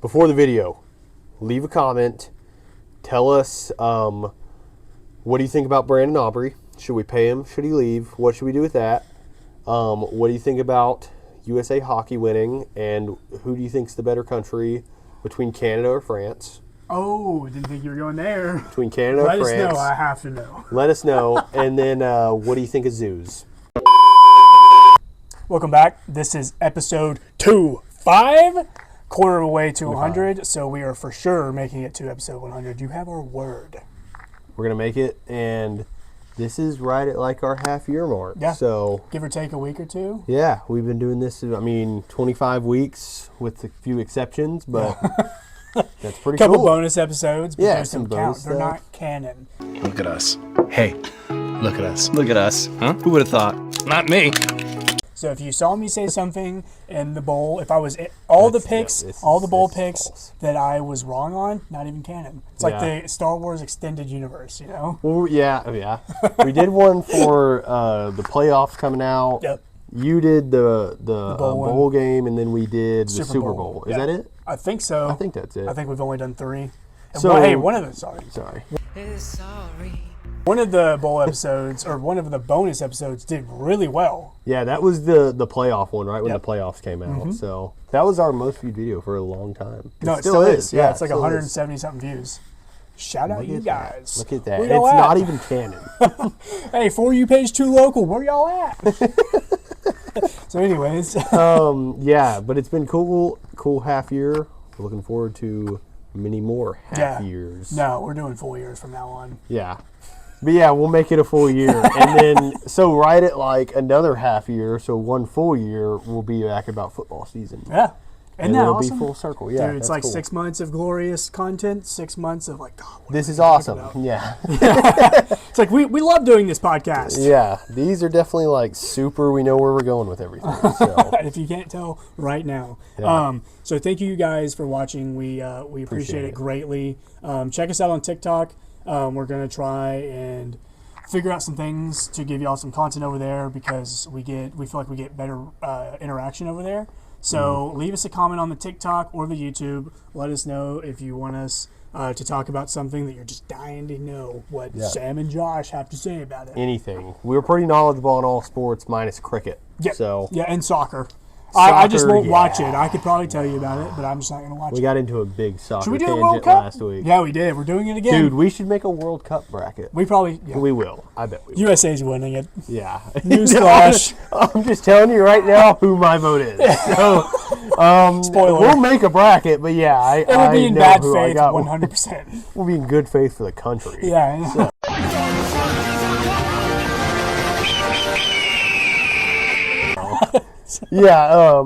before the video, leave a comment. Tell us what do you think about Brandon Aubrey? Should we pay him? Should he leave? What should we do with that? What do you think about USA Hockey winning? And who do you think's the better country between Canada or France? Oh, didn't think you were going there. Between Canada or France. Let us know. I have to know. Let us know. And then what do you think of zoos? Welcome back. This is episode 25, quarter of the way to 100. So we are for sure making it to episode 100. You have our word. We're going to make it, and this is right at like our half-year mark. Yeah. So give or take a week or two. Yeah, we've been doing this, 25 weeks with a few exceptions, but that's pretty cool. Couple bonus episodes, but those some don't count. bonus They're stuff. not canon. Look at us. Hey, look at us. Look at us. Huh? Who would have thought? Not me. So if you saw me say something in the bowl, if I was all the bowl picks false. that I was wrong on, not even canon. It's like the Star Wars extended universe, you know? Well, yeah. We did one for the playoffs coming out. Yep. You did the bowl bowl game, and then we did the Super Super Bowl. Bowl. Is that it? I think so. I think that's it. I think we've only done 3. And So- one of them, sorry. Sorry. One of the bowl episodes, or one of the bonus episodes, did really well. Yeah, that was the playoff one, right when Yep. the playoffs came out. So that was our most viewed video for a long time. No, it still is. Yeah, it's like still 170 something views. Shout out Look you at that. guys. Look at that. Where It's y'all at? not even canon. Hey, For You page 2 local. Where y'all at? So, anyways, Yeah, but it's been cool half year. We're looking forward to many more half years. No, we're doing full years from now on. Yeah. But yeah, we'll make it a full year. And then, so right at like another half year, so one full year, we'll be back about football season. Yeah. And that it'll awesome? be full circle. Yeah. Dude, it's that's like cool. 6 months of glorious content, 6 months of like, God, what This are is we talking awesome. about? Yeah. It's like, we love doing this podcast. Yeah. These are definitely like super, we know where we're going with everything. So. If you can't tell right now. Yeah. So thank you guys for watching. We appreciate it greatly. Check us out on TikTok. We're going to try and figure out some things to give y'all some content over there because we feel like we get better interaction over there. So leave us a comment on the TikTok or the YouTube. Let us know if you want us to talk about something that you're just dying to know what Sam and Josh have to say about it. Anything. We're pretty knowledgeable in all sports minus cricket. Yeah, So yeah, and soccer. I just Soccer, won't watch yeah. it. I could probably tell you about it, but I'm just not going to watch we it. got into a big soccer Should we do a tangent World Cup? last week. Yeah, we did. We're doing it again. Dude, we should make a World Cup bracket. We probably... Yeah. We will. I bet we will. USA's winning it. Yeah. Newsflash. I'm just telling you right now who my vote is. So, Spoiler. we'll make a bracket, but yeah, It will be in know bad who I faith, got. 100%. We'll be in good faith for the country. Yeah. Yeah,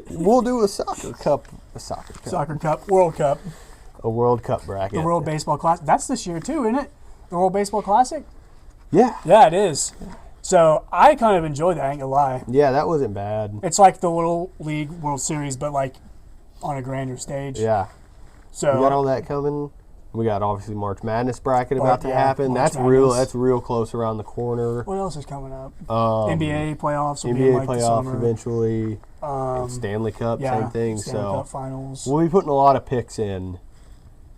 we'll do a soccer cup, Soccer Cup, World Cup, a World Cup bracket. the World Baseball Classic. That's this year too, isn't it? The World Baseball Classic? Yeah, Yeah, it is. So I kind of enjoyed that, I ain't gonna lie. yeah, that wasn't bad. It's like the Little League World Series, but like on a grander stage. Yeah, So we got all that coming. We got obviously March Madness bracket about to yeah, happen. March That's real. Madness. That's real close around the corner. what else is coming up? NBA playoffs will be NBA in like the playoffs summer. eventually. And Stanley Cup, Yeah, same thing. Stanley So Cup finals. we'll be putting a lot of picks in.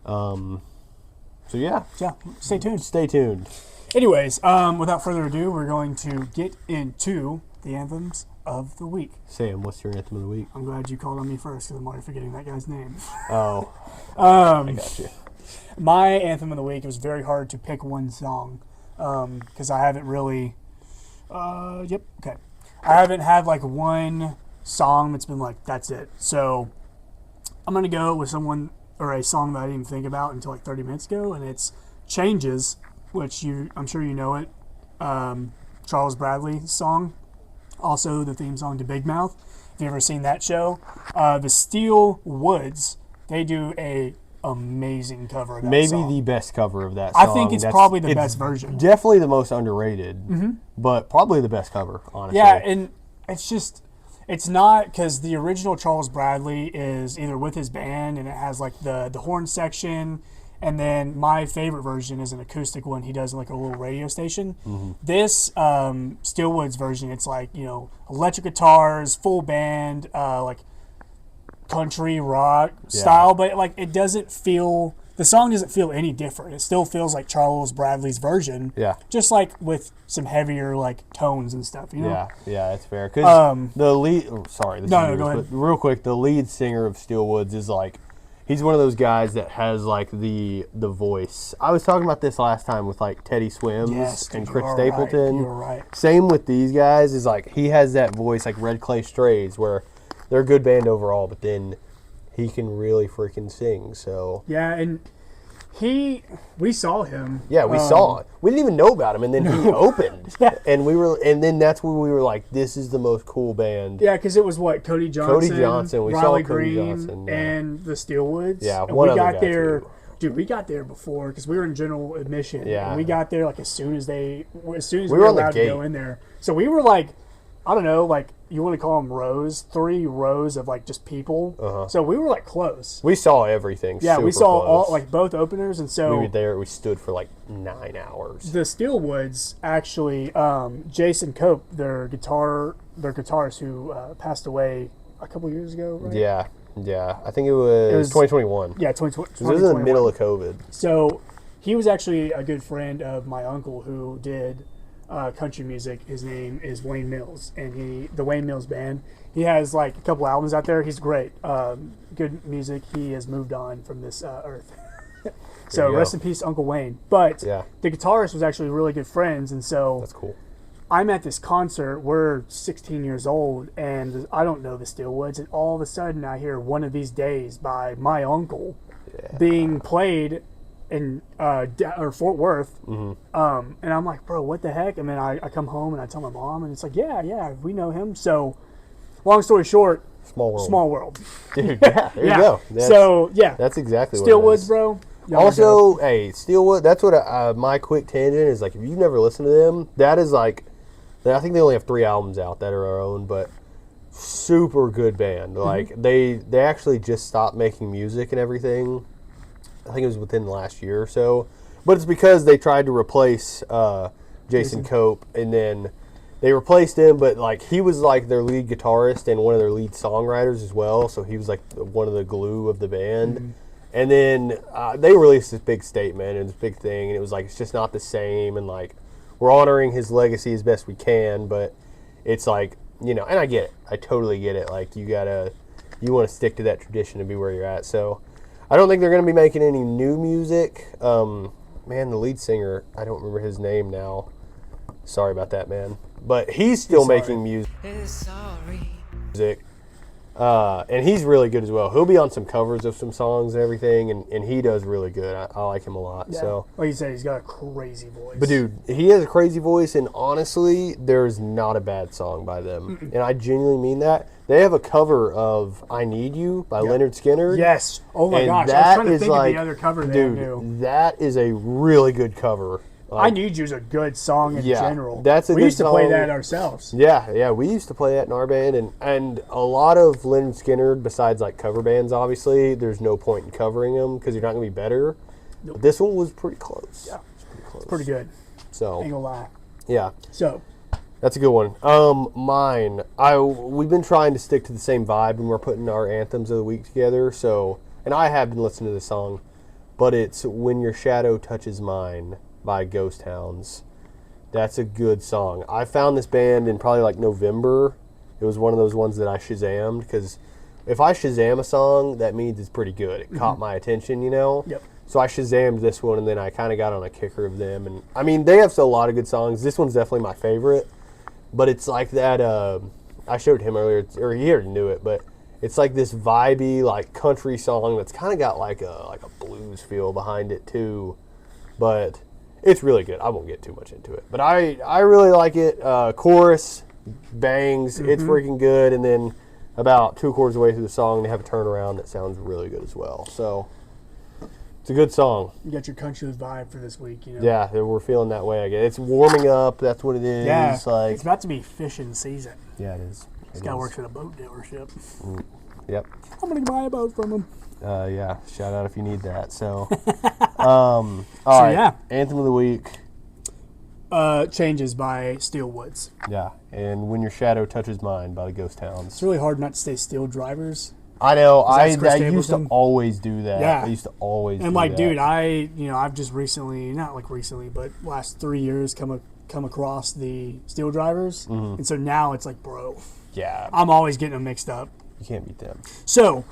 So yeah, Yeah, stay tuned. stay tuned. Anyways, without further ado, we're going to get into the anthems of the week. Sam, what's your anthem of the week? I'm glad you called on me first because I'm already forgetting that guy's name. Oh, I got you. My anthem of the week, it was very hard to pick one song because I haven't really. I haven't had like one song that's been like, that's it. So I'm going to go with someone or a song that I didn't even think about until like 30 minutes ago, and it's Changes, which I'm sure you know it. Charles Bradley's song. Also the theme song to Big Mouth. If you've ever seen that show. The Steel Woods, they do a amazing cover of that Maybe song. the best cover of that song. I think it's probably the best version. Definitely the most underrated, but probably the best cover, honestly. Yeah, and it's not because the original Charles Bradley is either with his band and it has like the horn section, and then my favorite version is an acoustic one he does in like a little radio station. This Steelwoods version, it's like, electric guitars, full band, like country rock style, but like it doesn't feel. The song doesn't feel any different. It still feels like Charles Bradley's version. Yeah. Just like with some heavier like tones and stuff. You know. Yeah, that's fair. Because the lead. Sorry, this No, is no, yours, go ahead. but real quick, the lead singer of Steelwoods is like. He's one of those guys that has like the voice. I was talking about this last time with like Teddy Swims and dude, Chris you are Stapleton. Right. You're right. Same with these guys is like he has that voice like Red Clay Strays where they're a good band overall, but then he can really freaking sing. So Yeah, and we saw him. yeah, we saw it. We didn't even know about him, and then he opened, and then that's when we were like, "This is the most cool band." Yeah, because it was what Cody Johnson, We saw Riley Cody Green, Johnson, yeah. and the Steelwoods. Yeah, and one we other got guy, there. too. Dude, we got there before because we were in general admission. Yeah. and we got there like as soon as we were were on the allowed to go gate. in there. So we were like, I don't know, like you want to call them rows, 3 rows of like just people. So we were like close. We saw everything. Yeah, we super saw all close. like both openers, and so we were there. We stood for like 9 hours. the Steelwoods actually, Jason Cope, their guitarist who passed away a couple years ago, right? Yeah. I think it was 2021. Yeah, 2020. This was in the middle of COVID. So he was actually a good friend of my uncle who did country music. His name is Wayne Mills, and the Wayne Mills Band. He has like a couple albums out there. He's great. Good music. He has moved on from this earth. So you rest go. in peace, Uncle Wayne. But Yeah. the guitarist was actually really good friends, and so That's cool. I'm at this concert. We're 16 years old, and I don't know the Steelwoods. And all of a sudden, I hear "One of These Days" by my uncle being played in or Fort Worth. And I'm like, bro, what the heck? And then I come home and I tell my mom, and it's like, yeah, we know him. So, long story short, Small world. world. Dude, yeah, there you go. That's exactly what it Steelwoods, is. bro. Y'all are dope. Also, hey, Steelwood, that's what my quick tangent is like. If you've never listened to them, that is like, I think they only have 3 albums out that are our own, but super good band. Like, they actually just stopped making music and everything. I think it was within the last year or so. But it's because they tried to replace Jason Cope, and then they replaced him, but like he was like their lead guitarist and one of their lead songwriters as well, so he was like one of the glue of the band. And then they released this big statement and this big thing, and it was like, it's just not the same, and like, we're honoring his legacy as best we can, but it's like, you know, and I get it. I totally get it. Like, you want to stick to that tradition to be where you're at. So, I don't think they're going to be making any new music. Man, the lead singer, I don't remember his name now. Sorry about that, man. But he's still making music. And he's really good as well. He'll be on some covers of some songs and everything, and he does really good. I like him a lot. Yeah. So, like you said, he's got a crazy voice. but dude, he has a crazy voice, and honestly, there's not a bad song by them. And I genuinely mean that. They have a cover of "I Need You" by Leonard Skinner. Yes. Oh my and gosh, I was that trying to is think like, of the other cover they dude, do. that is a really good cover. I Need You's a good song in general. That's a we good used to play song. that ourselves. Yeah, we used to play that in our band, and a lot of Leonard Skinner, besides like cover bands, obviously, there's no point in covering them because you're not going to be better. Nope. But this one was pretty close. Yeah. It's pretty close. Pretty good. So, Ain't gonna lie. yeah, So, that's a good one. Mine, we've been trying to stick to the same vibe when we're putting our anthems of the week together. So, and I have been listening to the song, but it's "When Your Shadow Touches Mine" by Ghost Hounds. That's a good song. I found this band in probably like November. It was one of those ones that I Shazammed, because if I Shazam a song, that means it's pretty good. It caught my attention, you know? Yep. So I Shazammed this one, and then I kind of got on a kicker of them. And I mean, they have a lot of good songs. This one's definitely my favorite, but it's like that. I showed him earlier, or he already knew it, but it's like this vibey, like country song that's kind of got like a blues feel behind it too. But it's really good. I won't get too much into it, but I really like it. Chorus bangs. It's freaking good. And then about 2 quarters of the way through the song, they have a turnaround that sounds really good as well. So it's a good song. you got your country vibe for this week, you know? Yeah, we're feeling that way. I guess it's warming up. That's what it is. Yeah. Like, It's about to be fishing season. yeah, it is. This guy works at a boat dealership. Yep. I'm going to buy a boat from him. Yeah. Shout out if you need that. So, all right. yeah. Anthem of the week. Changes by Steelwoods. Yeah, and "When Your Shadow Touches Mine" by the Ghost It's Hounds. really hard not to say Steel Drivers. I know. I that's Chris used to Stapleton. always do that. Yeah. I used to always. And do like, that. dude, I've just recently, not like recently, but last 3 years come across the steel drivers, and so now it's like, bro, Yeah, I'm always getting them mixed up. you can't beat them. So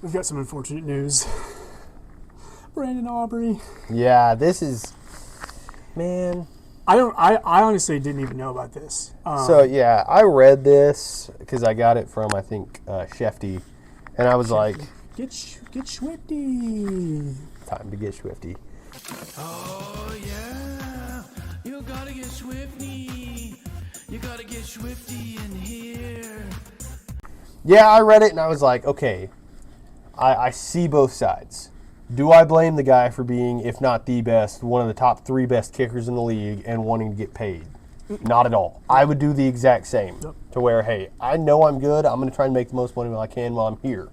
we've got some unfortunate news. Brandon Aubrey. Yeah, this is, man. I honestly didn't even know about this. So yeah, I read this because I got it from I think Shefty, and I was like, Get Swifty. time to get Swifty. Oh yeah, you gotta get Swifty. You gotta get Swifty in here. Yeah, I read it and I was like, okay, I see both sides. Do I blame the guy for being, if not the best, one of the top 3 best kickers in the league and wanting to get paid? Not at all. I would do the exact same. To where, hey, I know I'm good. I'm going to try and make the most money while I can while I'm here.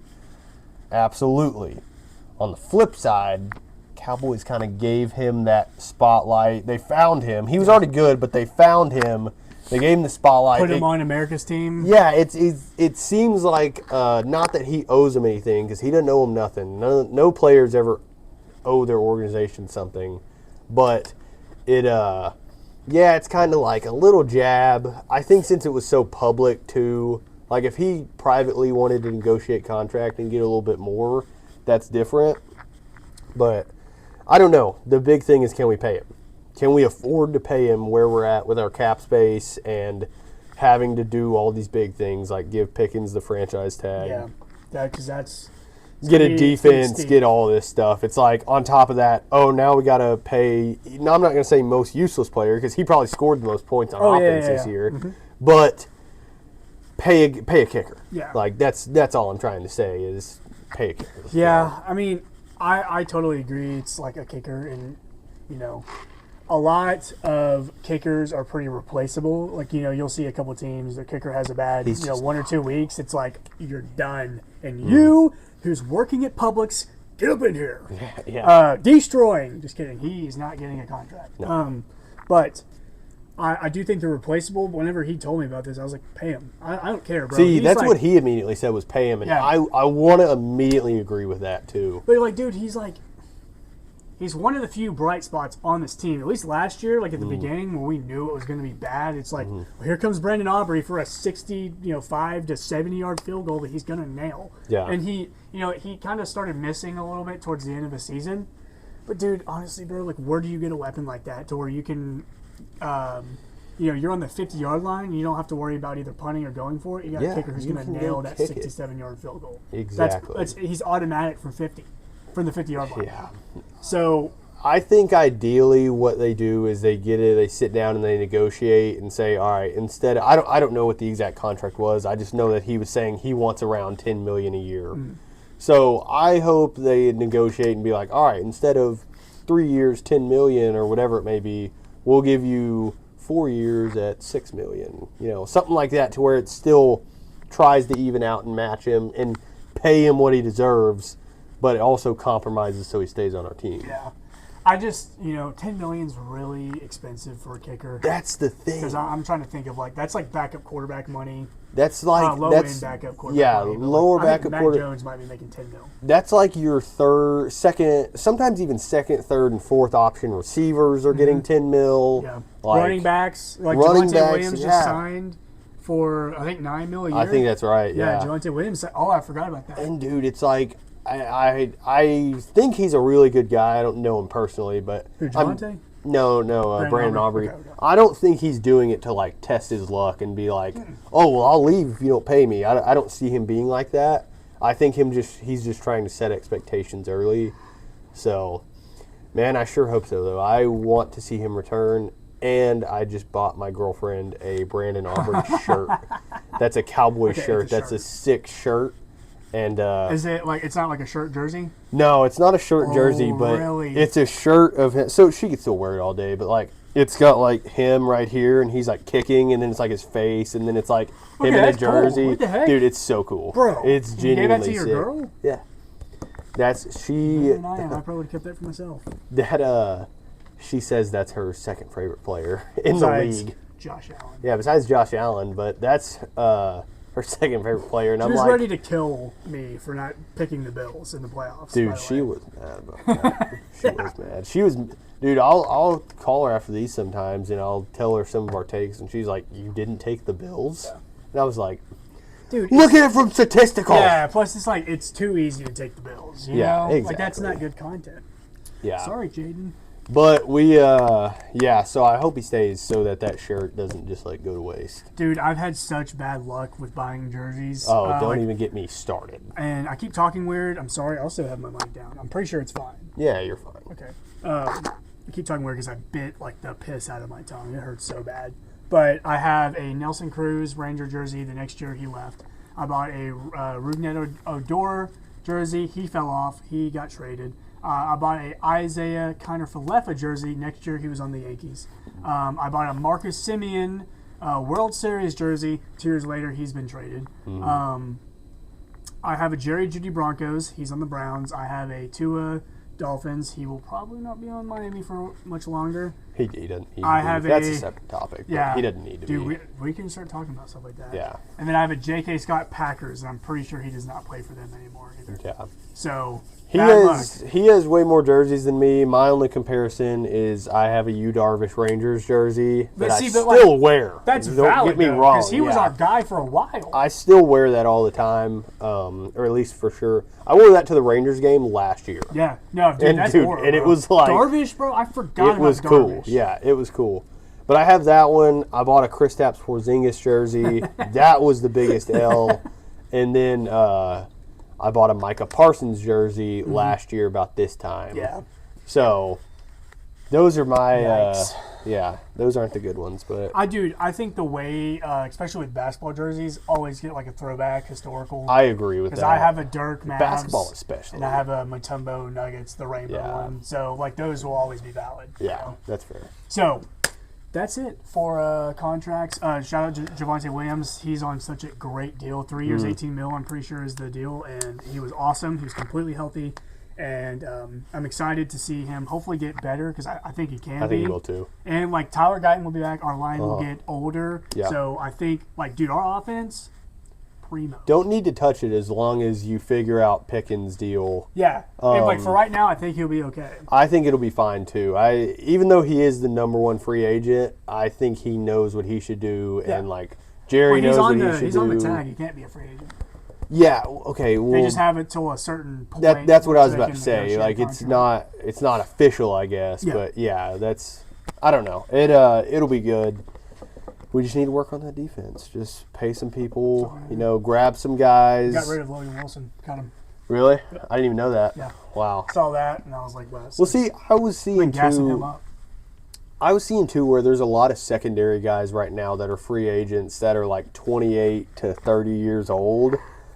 Absolutely. On the flip side, Cowboys kind of gave him that spotlight. They found him. He was already good, but they found him. They gave him the spotlight. Put him on America's team. Yeah, it seems like not that he owes them anything because he doesn't owe them nothing. No players ever owe their organization something, but it's kind of like a little jab. I think since it was so public too, like if he privately wanted to negotiate contract and get a little bit more, that's different. But I don't know. The big thing is, can we pay him? Can we afford to pay him where we're at with our cap space and having to do all these big things like give Pickens the franchise tag, because that's get a pretty defense, steep. get all this stuff. It's like on top of that, now we got to pay. No, I'm not going to say most useless player because he probably scored the most points on offense this year, but pay a kicker. Yeah. Like that's all I'm trying to say is pay a kicker. Yeah, I mean, I totally agree. It's like a kicker, and a lot of kickers are pretty replaceable. Like, you'll see a couple teams, their kicker has a bad, 1 or 2 weeks. It's like, you're done. And you, who's working at Publix, get up in here. Yeah. Destroying. Just kidding. He's not getting a contract. No. But I do think they're replaceable. Whenever he told me about this, I was like, pay him. I don't care, bro. See, He's that's like, what he immediately said was pay him. And Yeah. I want to immediately agree with that, too. But like, dude, he's one of the few bright spots on this team. At least last year, like at the beginning when we knew it was going to be bad, it's like, well, here comes Brandon Aubrey for a 65 to 70-yard field goal that he's going to nail. Yeah. And he kind of started missing a little bit towards the end of the season. But dude, honestly, bro, like, where do you get a weapon like that to where you can, you're on the 50-yard line and you don't have to worry about either punting or going for it. You got a kicker who's you going to can nail go that kick it. 67-yard field goal. Exactly. He's automatic from 50, from the 50-yard line. Yeah. So I think ideally what they do is they get it, they sit down and they negotiate and say, all right, instead of, I don't know what the exact contract was. I just know that he was saying he wants around $10 million a year. So I hope they negotiate and be like, all right, instead of 3 years, $10 million or whatever it may be, we'll give you 4 years at $6 million. Something like that to where it still tries to even out and match him and pay him what he deserves, but it also compromises so he stays on our team. yeah, I just $10 million's really expensive for a kicker. That's the thing. Because I'm trying to think of that's like backup quarterback money. That's like Low that's end backup quarterback money. But lower I think backup Mac quarter. Jones might be making $10 million. That's like your third, second, sometimes even second, third, and fourth option receivers are getting 10 mil. Yeah, Like, running backs like running Javonte backs, Williams yeah. just signed for I think $9 million a year. I think that's right. Yeah. Javonte Williams. Oh, I forgot about that. And dude, it's like I think he's a really good guy. I don't know him personally, but Who, Javonte? No, Brandon Aubrey. Okay. I don't think he's doing it to like test his luck and be like, oh well, I'll leave if you don't pay me. I don't see him being like that. I think he's just trying to set expectations early. So, man, I sure hope so though. I want to see him return, and I just bought my girlfriend a Brandon Aubrey shirt. That's a Cowboy shirt. it's a That's a shirt. sick shirt. And Is it like it's not like a shirt jersey? no, it's not a shirt jersey, but really? it's a shirt of him. So she could still wear it all day, but like it's got like him right here, and he's like kicking, and then it's like his face, and then it's like him Okay, in a that's cool. jersey. What the heck? Dude, it's so cool, Bro, It's you gave that genuinely to your sick. girl? Yeah, that's she. And I probably would have kept that for myself. She says that's her second favorite player in Besides the league. Josh Allen. Yeah, besides Josh Allen, but that's her her second favorite player, and She I'm was like, ready to kill me for not picking the Bills in the playoffs. by dude, the she way. was mad about that. She was mad. She was, dude. I'll call her after these sometimes, and I'll tell her some of our takes, and she's like, "You didn't take the Bills," and I was like, Dude, "Look at it from statistical." yeah. Plus, it's like it's too easy to take the Bills. You Yeah, know? Like that's exactly. not good content. Yeah. Sorry, Jaden. But we, yeah. So I hope he stays so that shirt doesn't just like go to waste. Dude, I've had such bad luck with buying jerseys. Oh, don't like, even get me started. And I keep talking weird. I'm sorry. I also have my mic down. I'm pretty sure it's fine. Yeah, you're fine. Okay. I keep talking weird because I bit like the piss out of my tongue. It hurts so bad. But I have a Nelson Cruz Ranger jersey the next year he left. I bought a Rougned Odor jersey. He fell off. He got traded. I bought a Isaiah Kiner-Falefa jersey. Next year he was on the Yankees. I bought a Marcus Semien World Series jersey. 2 years later he's been traded. I have a Jerry Jeudy Broncos. He's on the Browns. I have a Tua Dolphins. He will probably not be on Miami for much longer. He doesn't need I to have be. That's a- a separate topic. But Yeah, he doesn't need to dude, be. we can start talking about stuff like that. Yeah. And then I have a J.K. Scott Packers, and I'm pretty sure he does not play for them anymore either. Yeah. So He bad luck. he has way more jerseys than me. My only comparison is I have a Yu Darvish Rangers jersey that I but, like, still wear. That's Don't valid get me wrong. because he was yeah. our guy for a while. I still wear that all the time, or at least for sure. I wore that to the Rangers game last year. Yeah, no, dude, And, that's dude, horrible, and it bro. was like- Darvish, bro. I forgot It about was Darvish. cool. Yeah, it was cool. But I have that one. I bought a Kristaps Porzingis jersey. That was the biggest L. And then I bought a Micah Parsons jersey last year about this time. Yeah. So those are my Yikes. yeah. Those aren't the good ones, but I think the way, especially with basketball jerseys, always get like a throwback historical. I agree with Because that. I have a Dirk Mavs. Basketball especially. And I have a Mutombo Nuggets, the rainbow Yeah. one. So, like, those will always be valid. you Yeah, know? that's fair. So, that's it for contracts. Shout out to Javonte Williams. He's on such a great deal. 3 years, Mm-hmm. 18 mil, I'm pretty sure is the deal. And he was awesome. He was completely healthy. And I'm excited to see him hopefully get better because I think he can I be. think he will too. And, like, Tyler Guyton will be back. Our line will get older. Yeah. So, I think, like, dude, our offense, primo. Don't need to touch it as long as you figure out Pickens' deal. Yeah. and, like, for right now, I think he'll be okay. I think it'll be fine too. Even though he is the number one free agent, I think he knows what he should do, Yeah. and like Jerry knows what he should he's do. on the tag. He can't be a free agent. Yeah. Okay. Well, They just have it till a certain point. that's what I was so they about can to say. negotiate Like a it's contract. not official, I guess. Yeah. But yeah, that's I don't know. It'll be good. We just need to work on that defense. Just pay some people. Grab some guys. Got rid of Logan Wilson. Cut him. Really? I didn't even know that. Yeah. Wow. Saw that, and I was like, well, Well, see, I was seeing gassing him too. up. I was seeing too where there's a lot of secondary guys right now that are free agents that are like 28 to 30 years old,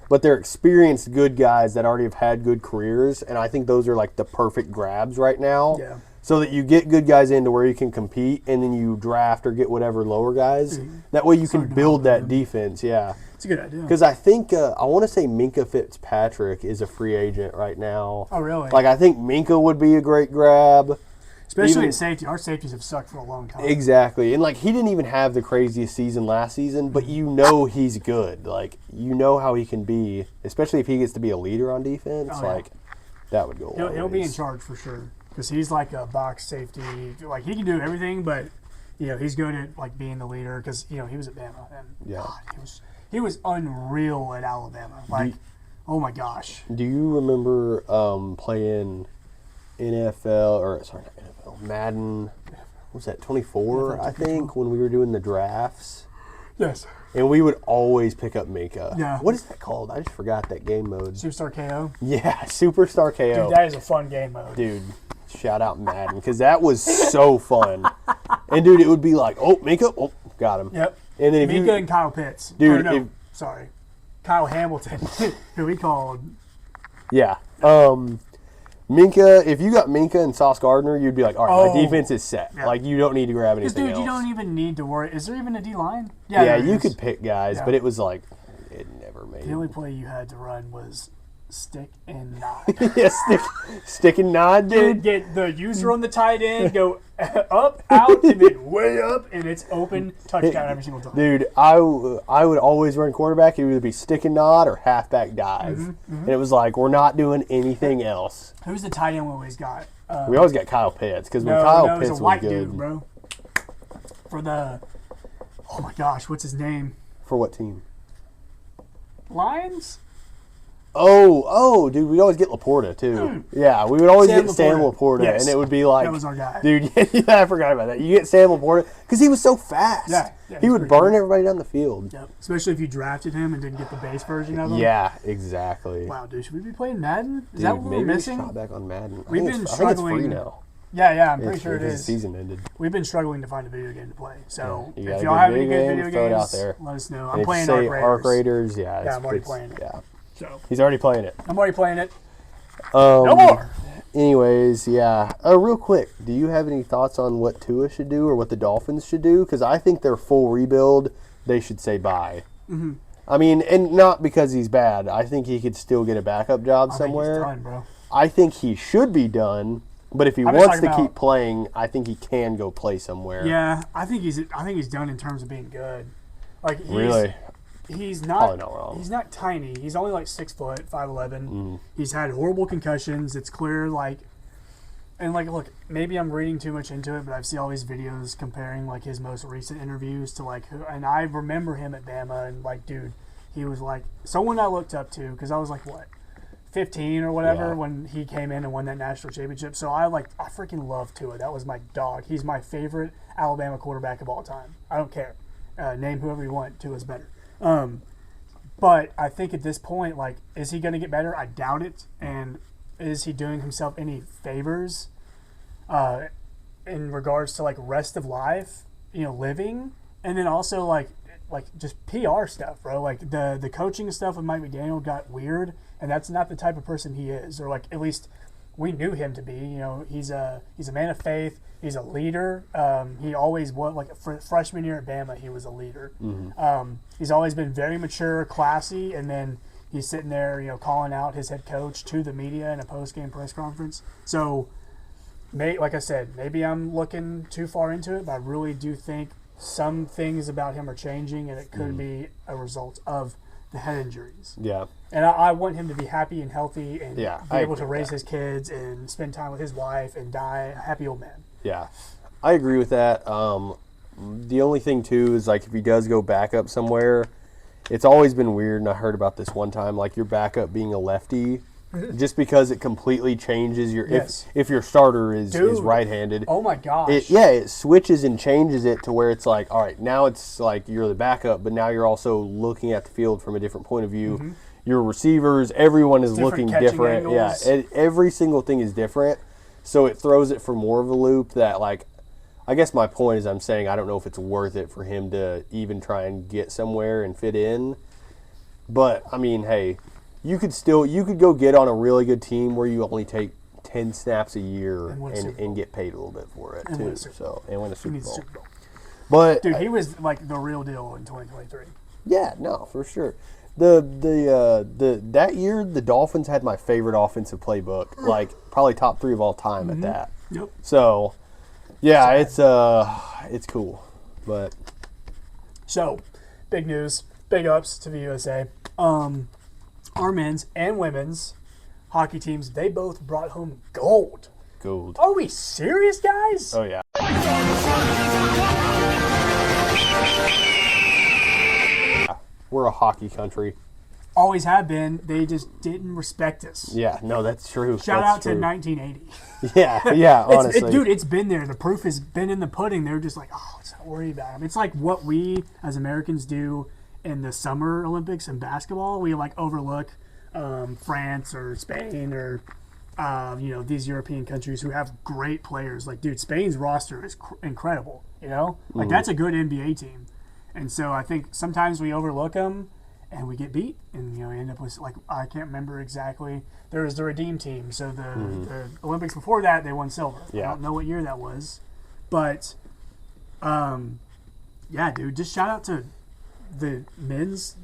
but they're experienced good guys that already have had good careers, and I think those are like the perfect grabs right now. Yeah. So that you get good guys into where you can compete, and then you draft or get whatever lower guys. That way you can build that defense. Yeah. It's a good idea. Because I think I want to say Minka Fitzpatrick is a free agent right now. Oh, really? Like I think Minka would be a great grab. Especially even- at safety. Our safeties have sucked for a long time. Exactly. And like he didn't even have the craziest season last season, but he's good. Like you know how he can be, especially if he gets to be a leader on defense. Oh, yeah. Like that would go. He'll be in charge for sure because he's like a box safety. Like he can do everything, but he's good at like being the leader because he was at Bama and Yeah. God, he was unreal at Alabama. Like, oh my gosh. Do you remember playing NFL or sorry not NFL Madden? What was that 24? I think when we were doing the drafts. Yes. And we would always pick up Minka. Yeah. What is that called? I just forgot that game mode. Superstar KO. Yeah, Superstar KO. Dude, that is a fun game mode. Dude, shout out Madden because that was so fun. And dude, it would be like, oh, Minka, oh, got him. Yep. And then if Minka you, and Kyle Pitts. Dude, Or no, if- sorry. Kyle Hamilton, who we called. yeah, Minka, if you got Minka and Sauce Gardner, you'd be like, all right, my defense is set. Yeah. Like you don't need to grab Because, anything dude, else. you don't even need to worry. Is there even a D line? yeah, there you is. could pick guys, Yeah. but it was like it never made. The only play you had to run was stick and knock. yeah, Stick and nod, dude. Get the user on the tight end, go up, out, and then way up, and it's open touchdown every single time. Dude, I would always run quarterback. It would either be stick and nod or halfback dive. And it was like, we're not doing anything else. Who's the tight end we always got? We always got Kyle Pitts because when No, Kyle no, Pitts he's was a white good. dude, bro. For the, oh my gosh, what's his name? For what team? Lions? Oh, dude, we'd always get Laporta too. Yeah, we would always Sam get Sam Laporta. Laporta, Yes. and it would be like, That was our guy. dude. Yeah, I forgot about that. You get Sam Laporta because he was so fast. Yeah, he he's would pretty burn good. everybody down the field. Yep. Especially if you drafted him and didn't get the base version of him. Yeah, exactly. Wow, dude, should we be playing Madden? Is Dude, that what maybe we're we should missing? hop back on Madden. We've I been think it's free struggling- now. Yeah, I'm pretty sure it because is. The season ended. We've been struggling to find a video game to play. So Yeah, you got if a y'all good have any video good game, video throw it games, out there. let us know. And I'm if playing you say Arc Raiders. Yeah, I'm already playing it. Yeah, So he's already playing it. I'm already playing it. No more. Anyways, yeah. Real quick, do you have any thoughts on what Tua should do or what the Dolphins should do? Because I think their full rebuild, they should say bye. Mm-hmm. I mean, and not because he's bad. I think he could still get a backup job I somewhere. think he's done, bro. I think he should be done, but if he I'm just wants to talking keep about- playing, I think he can go play somewhere. Yeah, I think he's done in terms of being good. Like Really? He's Probably not. not wrong. He's not tiny. He's only like 6 foot, 5'11". Mm. He's had horrible concussions. It's clear, like, and like, look, maybe I'm reading too much into it, but I've seen all these videos comparing like his most recent interviews to like who, and I remember him at Bama, and like, dude, he was like someone I looked up to because I was like, what, 15 or whatever Yeah. when he came in and won that national championship. So I freaking love Tua. That was my dog. He's my favorite Alabama quarterback of all time. I don't care. Name whoever you want. Tua's better. But I think at this point, like, is he going to get better? I doubt it. And is he doing himself any favors in regards to like rest of life, living, and then also like just PR stuff, bro. Like the coaching stuff with Mike McDaniel got weird, and that's not the type of person he is, or like at least we knew him to be. He's a man of faith. He's a leader. He always was, like for freshman year at Bama, he was a leader. He's always been very mature, classy, and then he's sitting there, calling out his head coach to the media in a post-game press conference. So, like I said, maybe I'm looking too far into it, but I really do think some things about him are changing, and it could be a result of the head injuries. Yeah. And I want him to be happy and healthy and Yeah, be I able agree to with raise that. his kids and spend time with his wife and die a happy old man. Yeah, I agree with that. The only thing too is like if he does go back up somewhere, it's always been weird. And I heard about this one time, like your backup being a lefty, just because it completely changes your Yes. if your starter is Dude. right-handed. Oh my gosh. It switches and changes it to where it's like, all right, now it's like you're the backup, but now you're also looking at the field from a different point of view. Your receivers, everyone is Different looking catching different. angles. Yeah, every single thing is different. So it throws it for more of a loop that, like, I guess my point is I'm saying I don't know if it's worth it for him to even try and get somewhere and fit in. But, I mean, hey, you could go get on a really good team where you only take 10 snaps a year And win a Super Bowl. and get paid a little bit for it, And too. win a Super So, and win a He Super needs a Bowl. Super Bowl. But, Dude, he was like the real deal in 2023. yeah, no, for sure. That year the Dolphins had my favorite offensive playbook, like probably top 3 of all time at that. Yep. So, yeah, it's cool, but So, big news, big ups to the USA. Our men's and women's hockey teams, they both brought home gold. gold. Are we serious, guys? Oh yeah. We're a hockey country. Always have been. They just didn't respect us. Yeah, no, that's true. Shout That's out to true. 1980. Yeah, honestly. Dude, it's been there. The proof has been in the pudding. They're just like, oh, let's not worry about them. It's like what we as Americans do in the Summer Olympics in basketball. We like overlook France or Spain or these European countries who have great players. Like, dude, Spain's roster is incredible. Like that's a good NBA team. And so I think sometimes we overlook them and we get beat, and end up with, like, I can't remember exactly. There was the Redeem team, so the Olympics before that they won silver. Yeah. I don't know what year that was, but yeah, dude, just shout out to the men's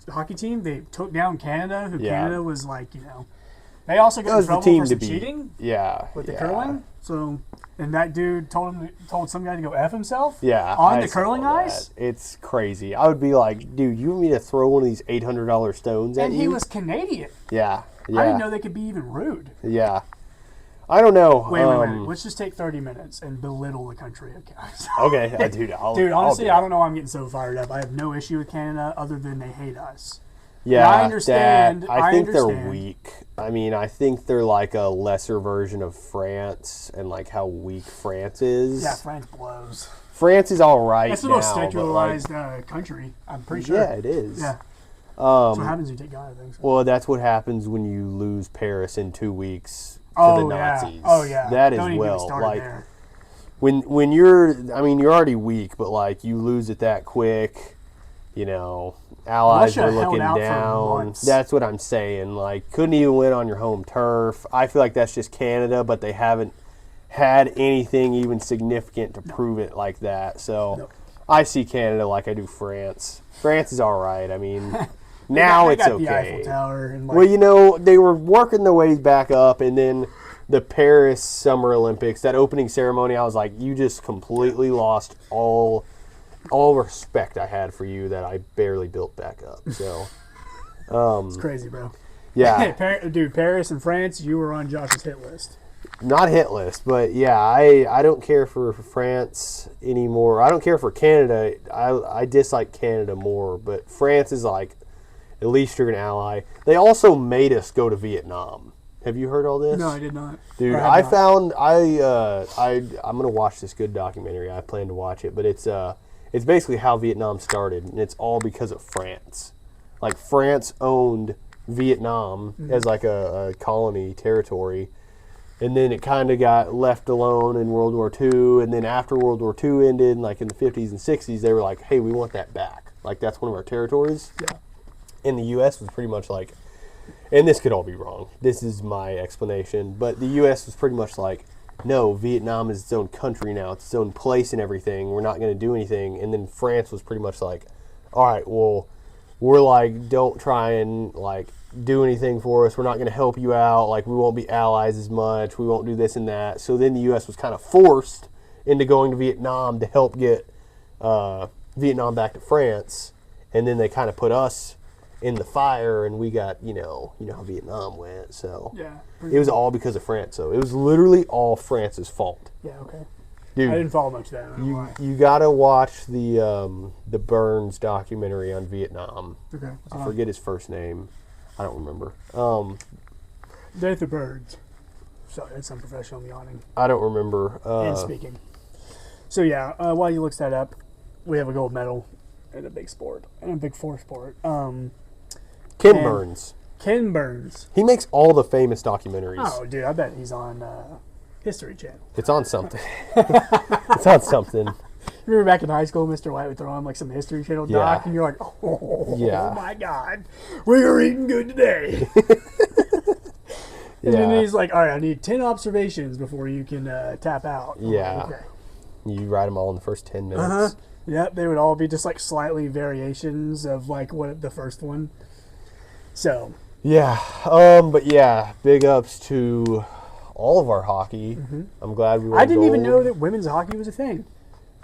hockey team. They took down Canada, who Yeah. Canada was like, They also got in was the trouble team for to some beat. cheating Yeah. with the yeah. curling. So, and that dude told some guy to go F himself. Yeah. On I the saw curling that. ice. It's crazy. I would be like, dude, you want me to throw one of these $800 stones at And you? he was Canadian. Yeah. Yeah. I didn't know they could be even rude. Yeah. I don't know. Wait. Let's just take 30 minutes and belittle the country. Okay, dude. Dude, honestly, I'll I don't know why I'm getting so fired up. I have no issue with Canada other than they hate us. Yeah, I understand. I think they're understand. weak. I mean, I think they're like a lesser version of France and like how weak France is. Yeah, France blows. France is all right. That's the now, most but, secularized like, country. I'm pretty sure. Yeah, it is. Yeah. That's what happens when you take God, I think. So. Well, that's what happens when you lose Paris in 2 weeks to Oh, the yeah. Nazis. Oh, yeah. That Don't is even get me well. started Like there. when you're, I mean, you're already weak, but like you lose it that quick. You know, allies Russia were held looking out for down. months. That's what I'm saying. Like, couldn't even win on your home turf. I feel like that's just Canada, but they haven't had anything even significant to prove it like that. So Nope. I see Canada like I do France. France is all right. I mean, now They it's got the Eiffel okay. Tower and like, Well, you know, they were working their ways back up, and then the Paris Summer Olympics, that opening ceremony, I was like, you just completely lost all respect I had for you that I barely built back up. So, it's crazy, bro. yeah, Dude, Paris and France, you were on Josh's hit list. not hit list, but yeah, I don't care for France anymore. I don't care for Canada. I dislike Canada more, but France is like, at least you're an ally. They also made us go to Vietnam. Have you heard all this? No, I did not. Dude, Or I have I not. found I'm gonna watch this good documentary. I plan to watch it, but it's basically how Vietnam started, and it's all because of France. Like France owned Vietnam as like a colony territory, and then it kind of got left alone in World War II, and then after World War II ended, like in the 50s and 60s, they were like, hey, we want that back. Like that's one of our territories. Yeah. And the U.S. was pretty much like, and this could all be wrong. This is my explanation, but the U.S. was pretty much like, no, Vietnam is its own country now. It's its own place and everything. We're not going to do anything. And then France was pretty much like, all right, well, we're like, don't try and like do anything for us. We're not going to help you out. Like, we won't be allies as much. We won't do this and that. So then the U.S. was kind of forced into going to Vietnam to help get Vietnam back to France. And then they kind of put us in the fire, and we got, you know how Vietnam went. So Yeah. it was all because of France. So it was literally all France's fault. Yeah, okay. Dude, I didn't follow much of that. I don't know why. you gotta watch the Burns documentary on Vietnam. Okay. I forget his first name. I don't remember. Death of Birds. Sorry, that's unprofessional yawning I don't remember. and speaking. So yeah, while you look that up, we have a gold medal in a big sport, in a big four sport. Ken and- Burns. Ken Burns. He makes all the famous documentaries. Oh, dude, I bet he's on History Channel. It's on something. It's on something. Remember back in high school, Mr. White would throw on like some History Channel doc, Yeah. and you're like, oh, Yeah. my God, we are eating good today. And then Yeah. he's like, all right, I need 10 observations before you can tap out. I'm like, Yeah. okay. You write them all in the first 10 minutes. Uh-huh. Yep, they would all be just like slightly variations of like what the first one. So, Yeah. But yeah, big ups to all of our hockey. I'm glad we won I didn't even gold. know that women's hockey was a thing.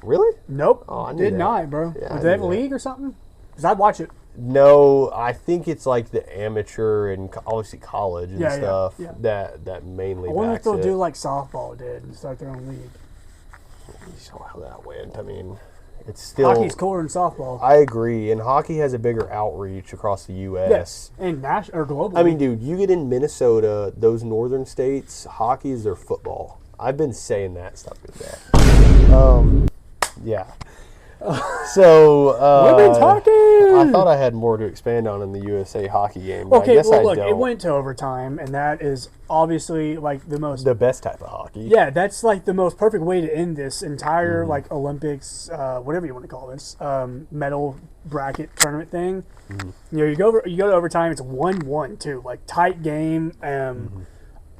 Really? Nope. Oh, I knew did that. not, bro. Yeah, I Did they have a knew that. league or something? Because I'd watch it. No, I think it's like the amateur and obviously college and Yeah, yeah, stuff yeah. that mainly. I wonder if backs they'll it. do like softball did and start their own league. You saw how that went. I mean, it's still. Hockey's cooler than softball. I agree, and hockey has a bigger outreach across the U.S. Yes, and or globally. I mean, dude, you get in Minnesota, those northern states, hockey is their football. I've been saying that stuff with that. Yeah. So women's hockey. I thought I had more to expand on in the USA hockey game. But Okay, I guess well, I look, don't. it went to overtime, and that is obviously like the most. The best type of hockey. Yeah, that's like the most perfect way to end this entire Mm-hmm. like Olympics, whatever you want to call this, medal bracket tournament thing. Mm-hmm. You know, you go to overtime. It's 1-1 too, like tight game. Mm-hmm.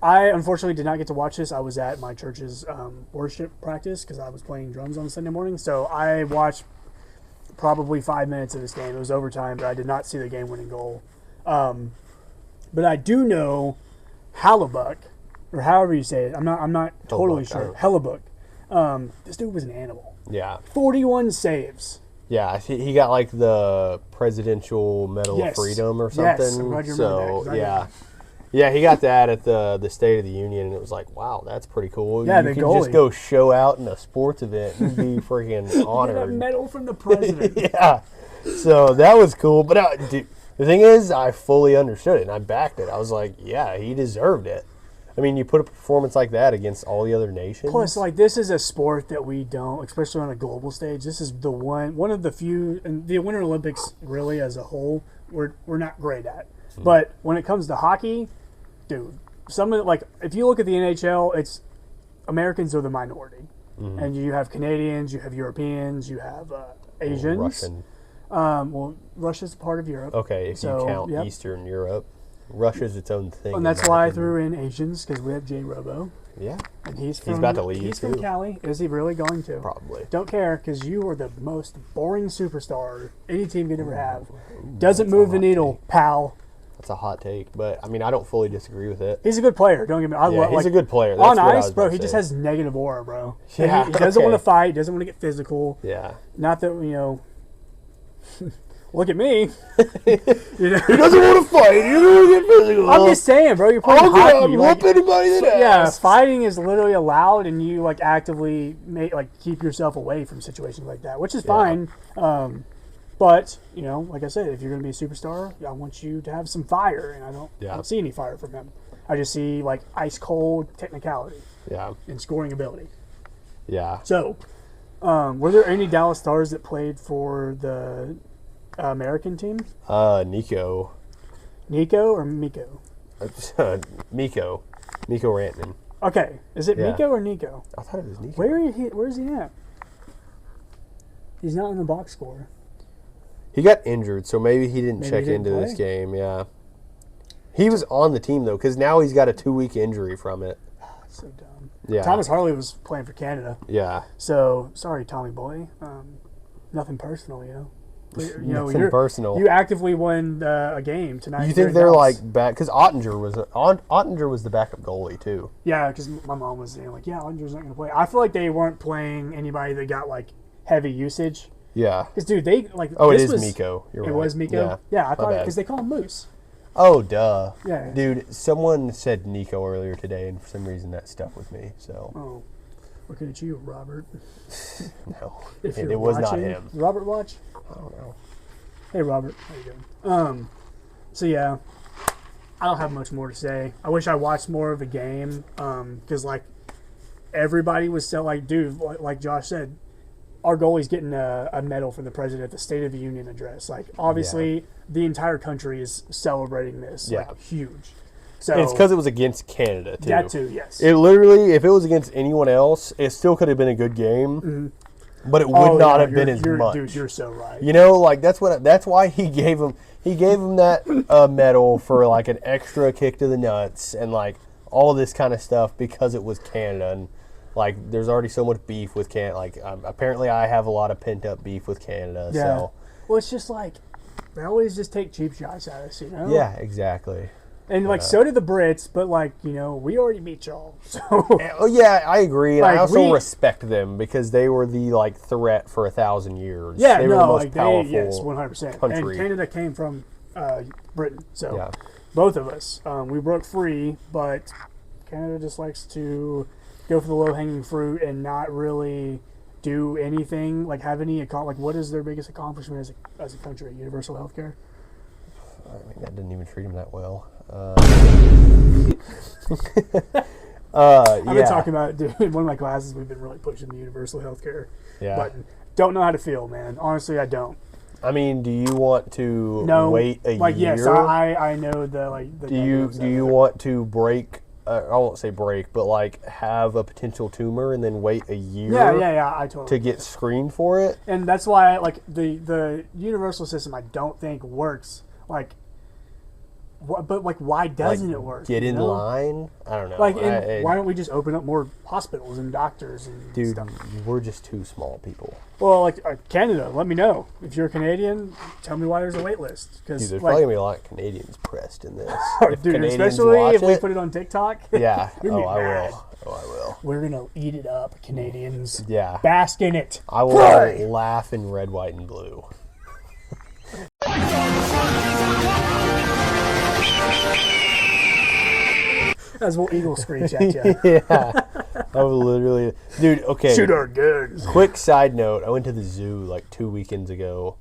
I unfortunately did not get to watch this. I was at my church's worship practice because I was playing drums on Sunday morning. So I watched probably 5 minutes of this game. It was overtime, but I did not see the game-winning goal. But I do know Hellebuck, or however you say it. I'm not totally Hellebuck, sure. Hellebuck. This dude was an animal. Yeah. 41 saves. Yeah, I think he got like the Presidential Medal Yes. of Freedom or Yes, something. I'm glad you remember that, 'cause I yeah. Yeah, he got that at the State of the Union, and it was like, wow, that's pretty cool. Yeah, you the can goalie. just go show out in a sports event and be freaking Get a honored. medal from the president. Yeah, so that was cool. But dude, the thing is, I fully understood it, and I backed it. I was like, yeah, he deserved it. I mean, you put a performance like that against all the other nations. Plus, like, this is a sport that we don't, especially on a global stage. This is the one of the few, and the Winter Olympics really as a whole, we're not great at. But when it comes to hockey, dude, some of like if you look at the NHL, it's Americans are the minority, and you have Canadians, you have Europeans, you have Asians. Russian. Well, Russia's part of Europe. Okay, if So, you count yep. Eastern Europe, Russia's its own thing. And that's why I threw in Asians, because we have Jay Robo, Yeah, and he's from about to leave, He's from too. Cali. Is he really going to? probably. Don't care, because you are the most boring superstar any team could ever have. Doesn't move the needle, pal. That's a hot take, but I mean, I don't fully disagree with it. He's a good player. Don't get me. Yeah, he's a good player. That's On what I ice, was bro, about he to just say. has negative aura, bro. And Yeah, he doesn't okay. want to fight. Doesn't want to get physical. Yeah. Not that look at me. He doesn't want to fight. He doesn't want to get physical. I'm just saying, bro. You're playing I'll hockey. whoop anybody that Yeah, asks. fighting is literally allowed, and you like actively keep yourself away from situations like that, which is fine. But like I said, if you're going to be a superstar, I want you to have some fire, and I don't see any fire from him. I just see like ice cold technicality Yeah. and scoring ability. Yeah. So, were there any Dallas Stars that played for the American team? Nico. Nico or Miko? Miko. Miko Rantanen. Okay, is it Yeah. Miko or Nico? I thought it was Nico. Where's he at? He's not in the box score. He got injured, so maybe he didn't Maybe check he didn't into this play. game. Yeah. He was on the team though, because now he's got a 2-week injury from it. That's so dumb. Yeah. Thomas Harley was playing for Canada, Yeah. so sorry, Tommy boy. Nothing personal, Nothing personal. You actively won a game tonight. You here think in they're Dallas. like back? Because Ottinger was the backup goalie too. Yeah, because my mom was saying like, yeah, Ottinger's not going to play. I feel like they weren't playing anybody that got like heavy usage. Yeah. Because dude, they like. Oh, it this is was, Miko. You're It right. was Miko. Yeah, I My thought bad. because they call him Moose. Oh, duh. Yeah. Dude, someone said Nico earlier today, and for some reason that stuck with me. So Oh, looking at you, Robert. no, If it you're was not watching. him. Does Robert watch? I don't know. Hey, Robert. How you doing? So yeah, I don't have much more to say. I wish I watched more of the game. Because like everybody was so like, dude, like Josh said, our goalie's getting a medal from the president at the State of the Union address. Like obviously, the entire country is celebrating this. Yeah. Like huge. So And it's because it was against Canada too. that too, yes. It literally, if it was against anyone else, it still could have been a good game, but it would not have been as much. Dude, you're so right. Like that's why he gave him that medal for like an extra kick to the nuts and like all this kind of stuff because it was Canada and like there's already so much beef with Canada. Like apparently I have a lot of pent up beef with Canada. Yeah. So Well, it's just like they always just take cheap shots at us, yeah, exactly. And like so did the Brits, but like we already beat y'all. So Oh yeah, I agree, and Like, I also we- respect them because they were the like threat for 1,000 years. yeah, they were no, the most like powerful. yes, 100%. And country. Canada came from Britain, so Yeah. both of us we broke free, but Canada just likes to go for the low hanging fruit and not really do anything. Like have any like what is their biggest accomplishment as a country? Universal healthcare. I mean, that didn't even treat him that well. I've been yeah. talking about it, dude. In one of my classes, we've been really pushing the universal healthcare Yeah. button. Don't know how to feel, man. Honestly, I don't. I mean, do you want to No, wait a like year? yes, I know the do you want to break? I won't say break, but like have a potential tumor and then wait a year Yeah. I totally to get screened for it? And that's why like the universal system I don't think works. Like But like, why doesn't it work? Get in you know? line. I don't know. Like, and why don't we just open up more hospitals and doctors and dude, stuff? we're just too small people. Well, like Canada, let me know if you're Canadian. Tell me why there's a wait list. Dude, Because there's probably gonna be a lot of Canadians pressed in this. If dude, Canadians especially watch if we it, put it on TikTok. yeah. You're gonna Oh, be I mad. will. Oh, I will. We're gonna eat it up, Canadians. Yeah. Bask in it. I will Pray. laugh in red, white, and blue. As we'll eagle screech at you. Yeah. I would literally, dude. Okay. Shoot our guns. Quick side note: I went to the zoo like 2 weekends ago.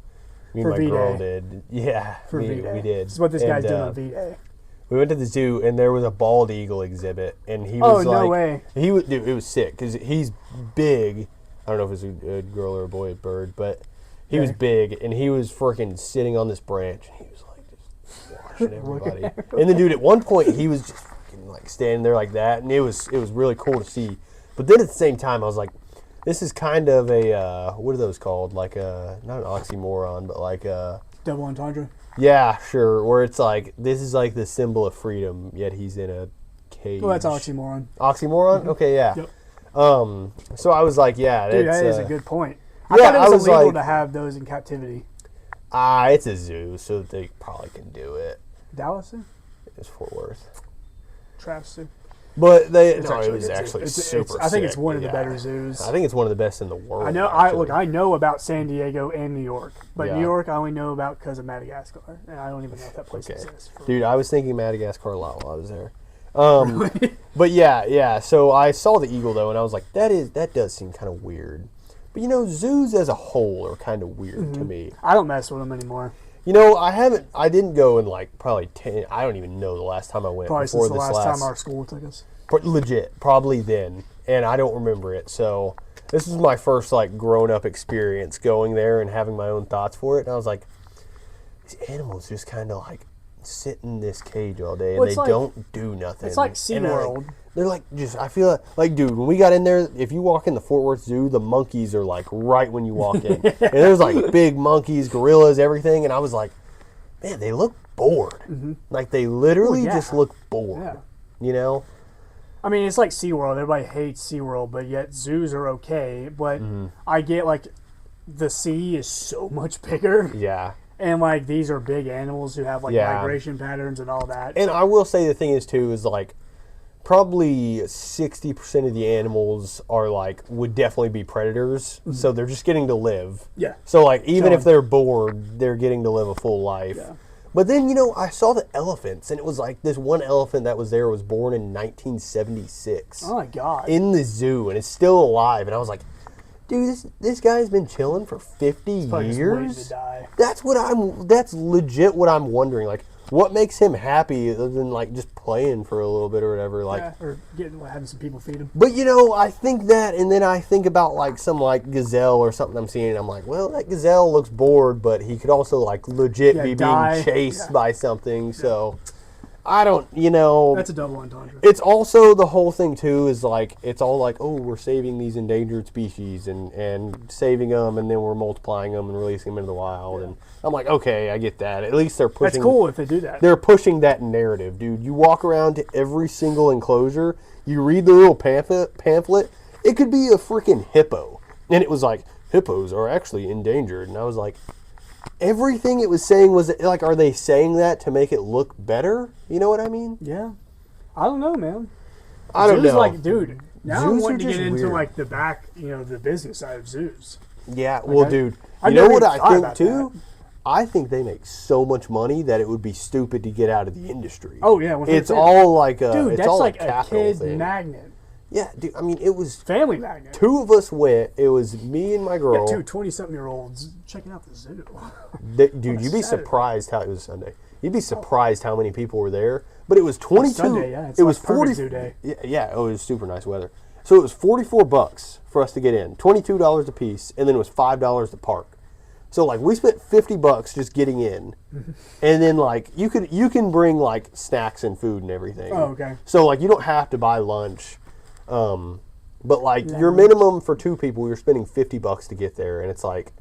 Me and For my V-Day. girl did. Yeah, For we V-Day. did. This is what this guy's And, doing on V-Day. We went to the zoo and there was a bald eagle exhibit, and he was Oh, like, no way. He was, dude, it was sick because he's big. I don't know if it's a girl or a boy, a bird, but he was big, and he was freaking sitting on this branch, and he was like just watching everybody. And then, dude, at one point he was just fucking like standing there like that, and it was really cool to see. But then at the same time, I was like, this is kind of a what are those called? Like a not an oxymoron, but like a Double entendre. yeah, sure. Where it's like this is like the symbol of freedom, yet he's in a cage. Well, that's oxymoron. Oxymoron? Okay, yeah. Yep. So I was like, yeah, Dude, that's, that is a good point. I yeah, thought it I was, was illegal like- to have those in captivity. it's a zoo, so they probably can do it. Dallas Zoo? It's Fort Worth, Travis Zoo? but they It's no, actually it was a good zoo. actually It's- super. I think it's sick, one of the yeah. better zoos. I think it's one of the best in the world. I know. actually. I know about San Diego and New York, but Yeah. New York I only know about because of Madagascar, and I don't even know if that place Okay. exists. Dude, I was thinking Madagascar a lot while I was there. But yeah. So I saw the eagle though, and I was like, that does seem kind of weird. But you know, zoos as a whole are kind of weird Mm-hmm. to me. I don't mess with them anymore. You know, I didn't go in like probably 10. I don't even know the last time I went. Probably before since the this last time our school took us. legit, probably then, and I don't remember it. So this was my first like grown up experience going there and having my own thoughts for it. And I was like, these animals just kind of like sit in this cage all day and Well, they it's like- don't do nothing. it's like And they're SeaWorld. they're like just I feel like dude, when we got in there, if you walk in the Fort Worth Zoo, the monkeys are like right when you walk in, and there's like big monkeys, gorillas, everything, and I was like, man, they look bored. Like they literally Well, yeah. just look bored. Yeah. You know? I mean, it's like SeaWorld. Everybody hates SeaWorld, but yet zoos are okay. But I get like the sea is so much bigger, Yeah. and like these are big animals who have like Yeah. migration patterns and all that. And I will say the thing is too is like probably 60% of the animals are like would definitely be predators. So they're just getting to live. Yeah. So like even if Chilling. they're bored, they're getting to live a full life. Yeah. But then, you know, I saw the elephants, and it was like this one elephant that was there was born in 1976 Oh my god. in the zoo, and it's still alive. And I was like, dude, this guy's been chilling for 50 Probably just waiting years. to die. That's legit what I'm wondering. Like, what makes him happy other than like just playing for a little bit or whatever? Like, Yeah, or having some people feed him. but you know, I think that, and then I think about like some like gazelle or something I'm seeing. And I'm like, well, that gazelle looks bored, but he could also like legit Yeah, be die. being chased Yeah. by something. So I don't, you know. That's a double entendre. It's also the whole thing too is like it's all like, oh, we're saving these endangered species and saving them, and then we're multiplying them and releasing them into the wild. And I'm like, okay, I get that. At least they're pushing. That's cool if they do that. They're pushing that narrative, dude. You walk around to every single enclosure, you read the little pamphlet. It could be a freaking hippo, and it was like hippos are actually endangered, and I was like, everything it was saying was like, are they saying that to make it look better? You know what I mean? Yeah. I don't know, man. I don't Zoos know. like, dude, now I'm Zoos wanting are to get just into weird. like the back, the business side of zoos. Yeah, well, I- dude, I've you know never what even I thought think about too? I think they make so much money that it would be stupid to get out of the industry. Oh, yeah, 100%. it's all like a, Dude, it's that's all like a a capital kid thing. magnet. Yeah, dude. I mean, it was Family magnet. two of us went. It was me and my girl. Yeah, 20-something-year-olds checking out the zoo. Dude, on a you'd be Saturday. surprised how it was Sunday. You'd be surprised how many people were there. But it was 22. Sunday, yeah, it's it like was perfect 40. zoo day. Yeah, it was super nice weather. So it was $44 for us to get in, $22 a piece, and then it was $5 to park. So like we spent $50 just getting in, and then like you can bring like snacks and food and everything. Oh, okay. So like you don't have to buy lunch. But like your minimum for two people, you're spending $50 to get there, and it's like,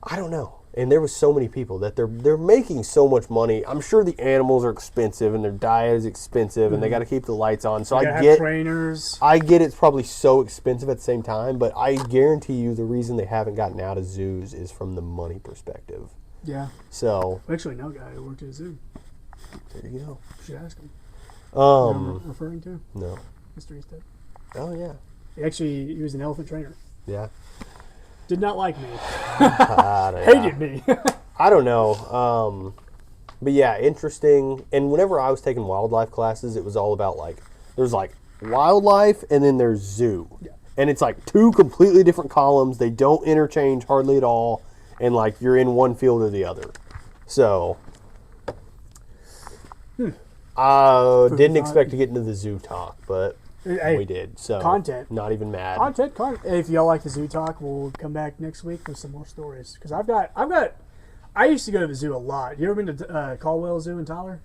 I don't know. And there was so many people that they're making so much money. I'm sure the animals are expensive and their diet is expensive and they got to keep the lights on. So You I gotta get have trainers. I get it's probably so expensive at the same time, but I guarantee you the reason they haven't gotten out of zoos is from the money perspective. Yeah. So I actually know a guy who worked at a zoo. there you go. Should ask him. You know what I'm referring to? No. Mr. Easted. Oh yeah. He was an elephant trainer. Yeah. Did not like me. Yeah. Hated me. I don't know. But yeah, interesting. And whenever I was taking wildlife classes, it was all about like, there's like wildlife and then there's zoo. Yeah. And it's like two completely different columns. They don't interchange hardly at all. And like you're in one field or the other. So, I didn't expect to get into the zoo talk, but Hey, we did. So, content. not even mad. Content. If y'all like the zoo talk, we'll come back next week with some more stories. Because I used to go to the zoo a lot. You ever been to Caldwell Zoo in Tyler?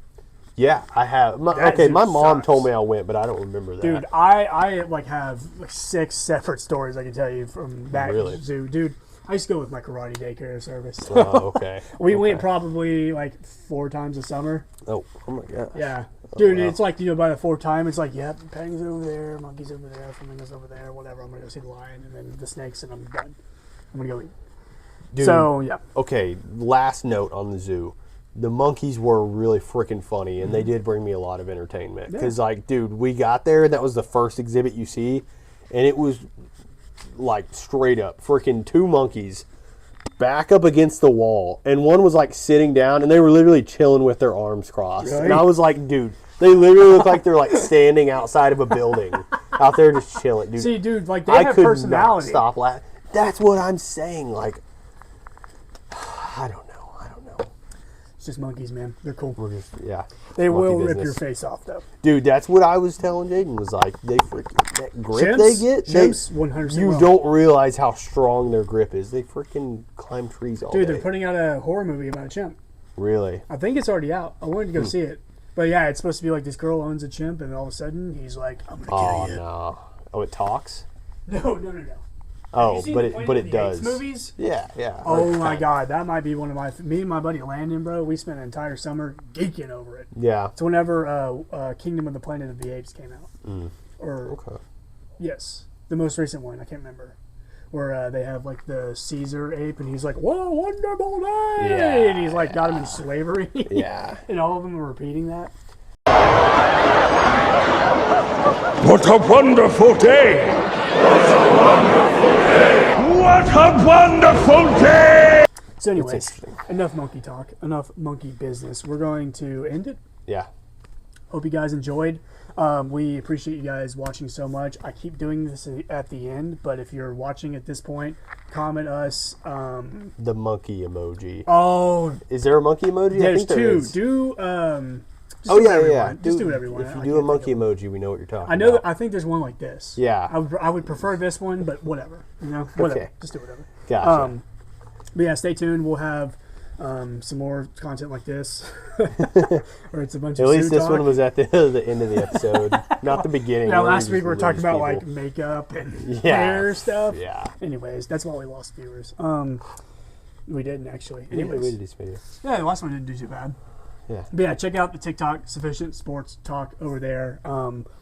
Yeah, I have. That Okay, zoo my mom sucks. told me I went, but I don't remember that. Dude, I like have like 6 separate stories I can tell you from that Really? zoo. Dude, I used to go with my karate daycare service. Oh, okay. We went Okay. probably like 4 times a summer. Oh my god. Yeah. Dude, wow. it's like, by the 4th time, it's like, yep, penguins over there, monkeys over there, flamingos over there, whatever. I'm going to go see the lion and then the snakes, and I'm done. I'm going to go eat. Dude, So, yeah. okay, last note on the zoo. The monkeys were really freaking funny, and they did bring me a lot of entertainment. Because, like, dude, we got there, and that was the first exhibit you see, and it was, like, straight up freaking 2 monkeys back up against the wall, and one was, like, sitting down, and they were literally chilling with their arms crossed. Really? And I was like, dude, they literally look like they're, like, standing outside of a building, out there just chilling, dude. See, dude, like, they I have could personality. not stop laughing. That's what I'm saying, like, I don't know. It's just monkeys, man. They're cool. We're just, yeah. They monkey will rip business. your face off, though. Dude, that's what I was telling Jaden, was like, they freaking, that grip they get, Chimps, 100% you will. don't realize how strong their grip is. They freaking climb trees all Dude, day. they're putting out a horror movie about a chimp. Really? I think it's already out. I wanted to go see it. But yeah, it's supposed to be like this girl owns a chimp, and all of a sudden, he's like, I'm going to Oh, kill you. no. Oh, it talks? No. Oh, You seen but the it Planet but of it the Apes does. movies? Yeah. Oh my god, that might be one of my. Me and my buddy Landon, bro, we spent an entire summer geeking over it. Yeah. It's whenever Kingdom of the Planet of the Apes came out. Or Okay. yes, the most recent one. I can't remember. Where they have like the Caesar ape, and he's like, "Whoa, wonderful day!" Yeah. And he's like got him in slavery. Yeah. And all of them are repeating that. What a wonderful day! What a wonderful day! So, anyways, interesting. enough monkey talk, enough monkey business. We're going to end it. Yeah. Hope you guys enjoyed. We appreciate you guys watching so much. I keep doing this at the end, but if you're watching at this point, comment us. The monkey emoji. Oh, Is there a monkey emoji? I there's think there 2. is. Do just Oh, do yeah, whatever you yeah. want. Just do whatever you want. If you I do a can't monkey think of emoji, we know what you're talking I know about. that. I think there's one like this. Yeah. I would prefer this one, but whatever. Whatever. Okay. Just do whatever. Gotcha. But yeah, stay tuned. We'll have some more content like this, or it's a bunch At of least zoo this talk. one was at the end of the episode, not the beginning. Yeah, where last we week just we were talking lose about people. like makeup and Yeah. hair stuff. Yeah. Anyways, that's why we lost viewers. We didn't actually. Yeah, we Anyways. did this video. Yeah, the last one didn't do too bad. Yeah. But yeah, check out the TikTok Sufficient Sports Talk over there.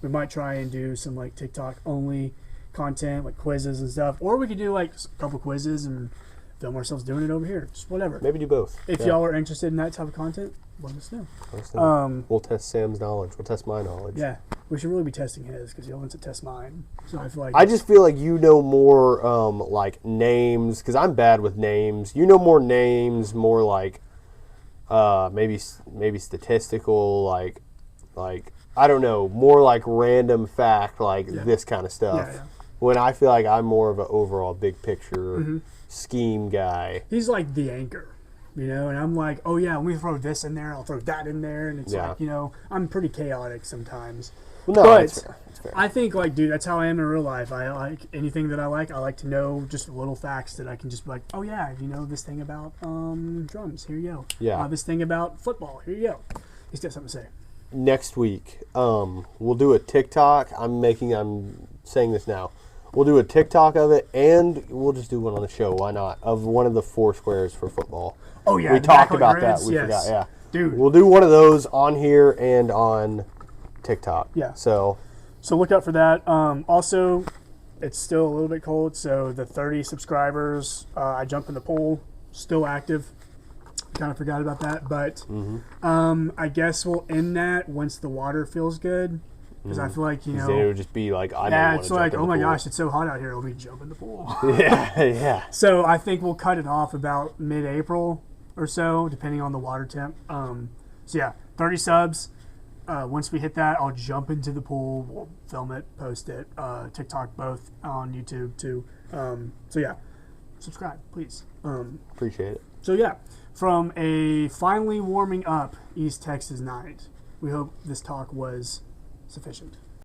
We might try and do some like TikTok only content, like quizzes and stuff, or we could do like a couple quizzes and film ourselves doing it over here. Just whatever. Maybe do both. If Yeah. y'all are interested in that type of content, let us know. Honestly. We'll test Sam's knowledge. We'll test my knowledge. Yeah, we should really be testing his because he wants to test mine. So I feel like I just feel like you know more like names, because I'm bad with names. You know more names, more like maybe statistical, like I don't know, more like random fact, like this kind of stuff. Yeah. When I feel like I'm more of an overall big picture scheme guy. he's like the anchor, and I'm like, oh yeah, let me throw this in there, I'll throw that in there, and it's Yeah. like, I'm pretty chaotic sometimes. Well, no, But that's fair. That's fair. I think, like, dude, that's how I am in real life. I like anything that I like to know just little facts that I can just be like, oh yeah, this thing about drums, here you go. Yeah. This thing about football, here you go. He's got something to say. Next week, we'll do a TikTok. I'm saying this now. We'll do a TikTok of it, and we'll just do one on the show. Why not? Of one of the 4 squares for football. Oh, yeah. We the talked backlit about grids, that. We yes. forgot, yeah. Dude. We'll do one of those on here and on TikTok. Yeah. So look out for that. Also, it's still a little bit cold, so the 30 subscribers, I jumped in the pool, still active. Kind of forgot about that, but I guess we'll end that once the water feels good, because I feel like, it would just be like, I don't yeah, want it's to like, jump in oh the my pool. gosh, it's so hot out here, let me jump in the pool. Yeah. So I think we'll cut it off about mid-April or so, depending on the water temp. So yeah, 30 subs. Once we hit that, I'll jump into the pool. We'll film it, post it, TikTok, both on YouTube too. So yeah, subscribe, please. Appreciate it. So yeah, from a finally warming up East Texas night, we hope this talk was sufficient.